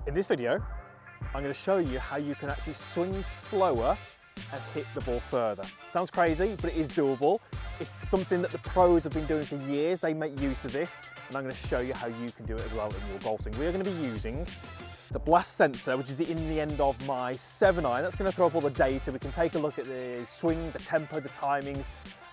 In this video, I'm going to show you how you can actually swing slower and hit the ball further. Sounds crazy, but it is doable. It's something that the pros have been doing for years. They make use of this, and I'm going to show you how you can do it as well in your golf swing. We are going to be using the blast sensor, which is in the end of my 7-iron. That's going to throw up all the data. We can take a look at the swing, the tempo, the timings,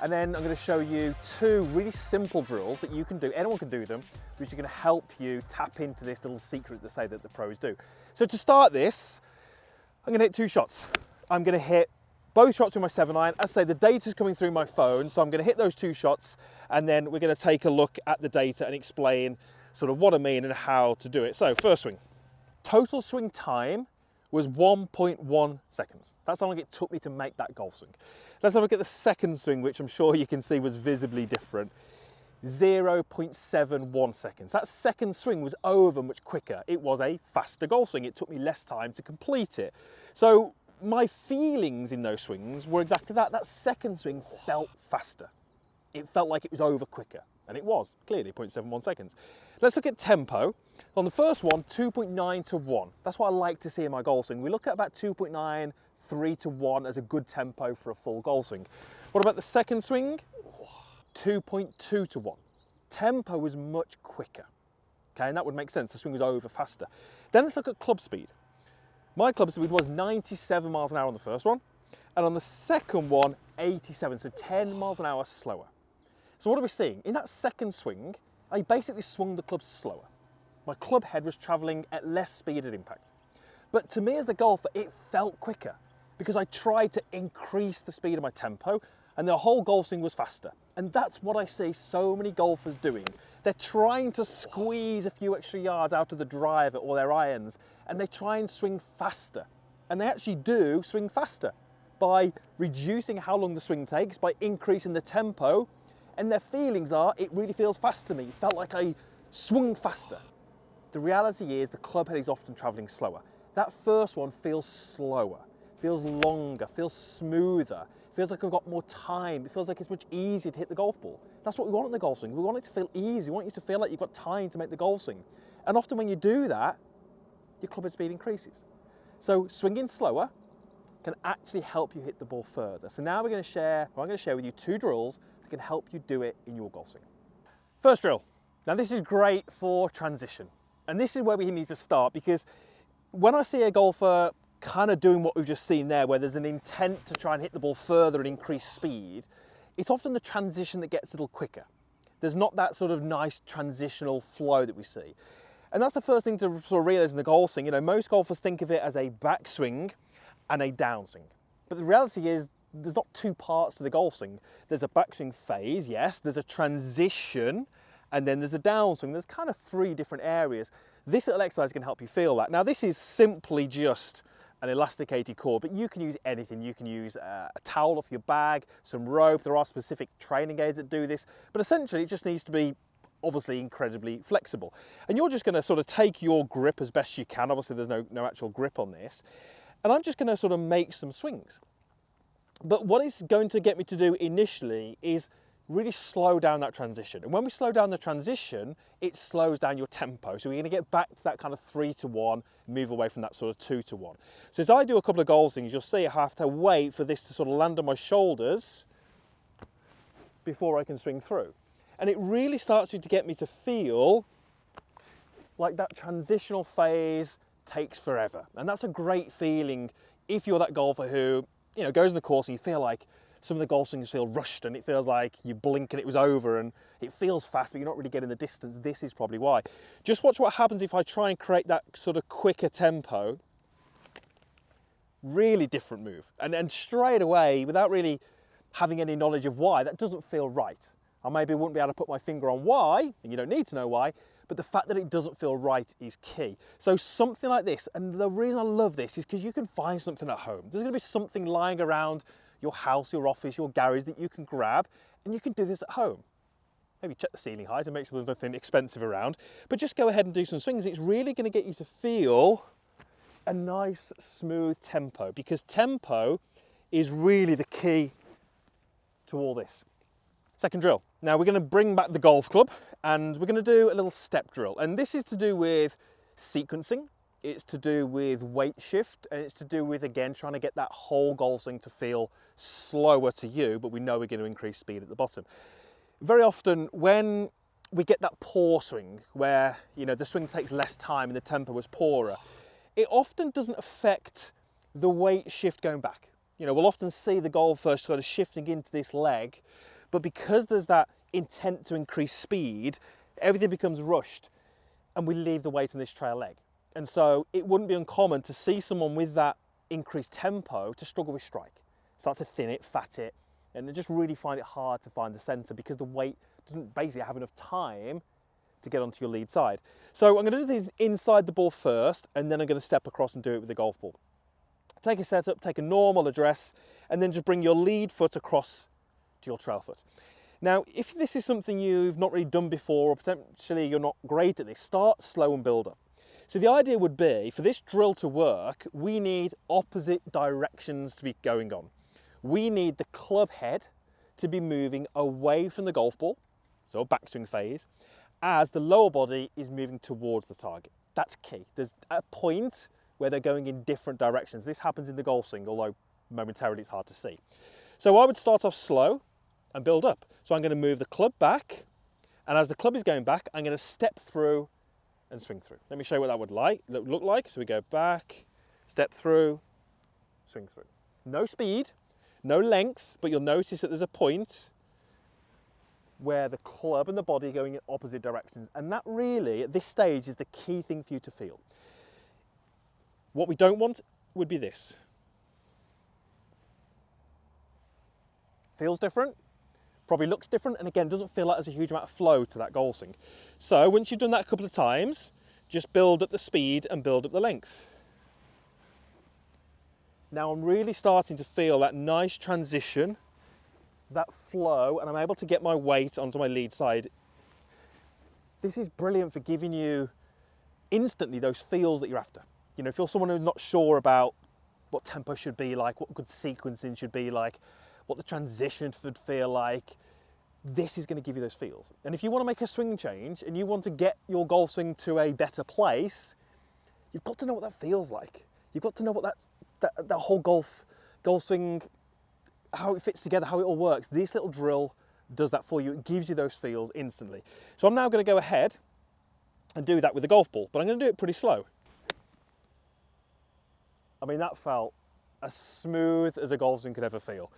and then I'm going to show you two really simple drills that you can do. Anyone can do them, which are going to help you tap into this little secret that say that the pros do. So to start this, I'm going to hit two shots. I'm going to hit both shots with my 7-iron. As I say, the data's coming through my phone, so I'm going to hit those two shots, and then we're going to take a look at the data and explain sort of what I mean and how to do it. So first swing. Total swing time was 1.1 seconds. That's how long it took me to make that golf swing. Let's have a look at the second swing, which I'm sure you can see was visibly different. 0.71 seconds. That second swing was over much quicker. It was a faster golf swing. It took me less time to complete it. So my feelings in those swings were exactly that. That second swing felt faster. It felt like it was over quicker. And it was, clearly, 0.71 seconds. Let's look at tempo. On the first one, 2.9 to 1. That's what I like to see in my golf swing. We look at about 2.9, 3 to 1 as a good tempo for a full golf swing. What about the second swing? 2.2 to 1. Tempo was much quicker. Okay, and that would make sense. The swing was over faster. Then let's look at club speed. My club speed was 97 miles an hour on the first one, and on the second one, 87, so 10 miles an hour slower. So what are we seeing? In that second swing, I basically swung the club slower. My club head was traveling at less speed at impact. But to me as the golfer, it felt quicker because I tried to increase the speed of my tempo and the whole golf swing was faster. And that's what I see so many golfers doing. They're trying to squeeze a few extra yards out of the driver or their irons, and they try and swing faster. And they actually do swing faster by reducing how long the swing takes, by increasing the tempo. And their feelings are, it really feels fast to me. It felt like I swung faster. The reality is the club head is often traveling slower. That first one feels slower, feels longer, feels smoother, feels like I've got more time. It feels like it's much easier to hit the golf ball. That's what we want in the golf swing. We want it to feel easy. We want you to feel like you've got time to make the golf swing. And often when you do that, your club head speed increases. So swinging slower can actually help you hit the ball further. So now I'm going to share with you two drills that can help you do it in your golf swing. First drill. Now this is great for transition. And this is where we need to start, because when I see a golfer kind of doing what we've just seen there, where there's an intent to try and hit the ball further and increase speed, it's often the transition that gets a little quicker. There's not that sort of nice transitional flow that we see. And that's the first thing to sort of realize in the golf swing. You know, most golfers think of it as a backswing and a downswing. But the reality is there's not two parts to the golf swing. There's a backswing phase, yes, there's a transition, and then there's a downswing. There's kind of three different areas. This little exercise can help you feel that. Now this is simply just an elasticated cord, but you can use anything. You can use a towel off your bag, some rope. There are specific training aids that do this, but essentially it just needs to be obviously incredibly flexible. And you're just going to sort of take your grip as best you can. Obviously there's no actual grip on this. And I'm just going to sort of make some swings. But what it's going to get me to do initially is really slow down that transition. And when we slow down the transition, it slows down your tempo. So we're going to get back to that kind of 3 to 1, move away from that sort of 2 to 1. So as I do a couple of golf swings, you'll see I have to wait for this to sort of land on my shoulders before I can swing through. And it really starts to get me to feel like that transitional phase takes forever. And that's a great feeling if you're that golfer who, you know, goes in the course and you feel like some of the golf swings feel rushed and it feels like you blink and it was over and it feels fast, but you're not really getting the distance. This is probably why. Just watch what happens if I try and create that sort of quicker tempo. Really different move. And straight away, without really having any knowledge of why, that doesn't feel right. I maybe wouldn't be able to put my finger on why, and you don't need to know why, but the fact that it doesn't feel right is key. So something like this, and the reason I love this is because you can find something at home. There's going to be something lying around your house, your office, your garage that you can grab, and you can do this at home. Maybe check the ceiling height and make sure there's nothing expensive around, but just go ahead and do some swings. It's really going to get you to feel a nice, smooth tempo, because tempo is really the key to all this. Second drill. Now we're going to bring back the golf club and we're going to do a little step drill. And this is to do with sequencing. it's to do with weight shift, and it's to do with, again, trying to get that whole golf swing to feel slower to you, but we know we're going to increase speed at the bottom. Very often when we get that poor swing, where, you know, the swing takes less time and the tempo was poorer, it often doesn't affect the weight shift going back. You know, we'll often see the golfer sort of shifting into this leg, but because there's that intent to increase speed, everything becomes rushed and we leave the weight on this trail leg. And so it wouldn't be uncommon to see someone with that increased tempo to struggle with strike, start to thin it, fat it, and just really find it hard to find the center because the weight doesn't basically have enough time to get onto your lead side. So I'm going to do this inside the ball first, and then I'm going to step across and do it with the golf ball. Take a setup, take a normal address, and then just bring your lead foot across to your trail foot. Now, if this is something you've not really done before, or potentially you're not great at this, start slow and build up. So the idea would be, for this drill to work, we need opposite directions to be going on. We need the club head to be moving away from the golf ball, so backswing phase, as the lower body is moving towards the target. That's key. There's a point where they're going in different directions. This happens in the golf swing, although momentarily it's hard to see. So I would start off slow and build up. So I'm going to move the club back, and as the club is going back, I'm going to step through and swing through. Let me show you what that would look like. So we go back, step through, swing through. No speed, no length, but you'll notice that there's a point where the club and the body are going in opposite directions. And that really, at this stage, is the key thing for you to feel. What we don't want would be this. Feels different, probably looks different, and again, doesn't feel like there's a huge amount of flow to that golf swing. So once you've done that a couple of times, just build up the speed and build up the length. Now I'm really starting to feel that nice transition, that flow, and I'm able to get my weight onto my lead side. This is brilliant for giving you instantly those feels that you're after. You know, if you're someone who's not sure about what tempo should be like, what good sequencing should be like, what the transition should feel like, this is going to give you those feels. And if you want to make a swing change and you want to get your golf swing to a better place, you've got to know what that feels like. You've got to know what that whole golf swing, how it fits together, how it all works. This little drill does that for you. It gives you those feels instantly. So I'm now going to go ahead and do that with the golf ball, but I'm going to do it pretty slow. I mean, that felt as smooth as a golf swing could ever feel.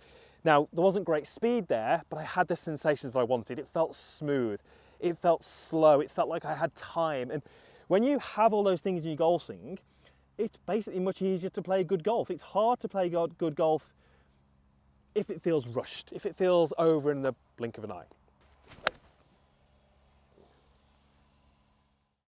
Now, there wasn't great speed there, but I had the sensations that I wanted. It felt smooth, it felt slow, it felt like I had time. And when you have all those things in your golf swing, it's basically much easier to play good golf. It's hard to play good golf if it feels rushed, if it feels over in the blink of an eye.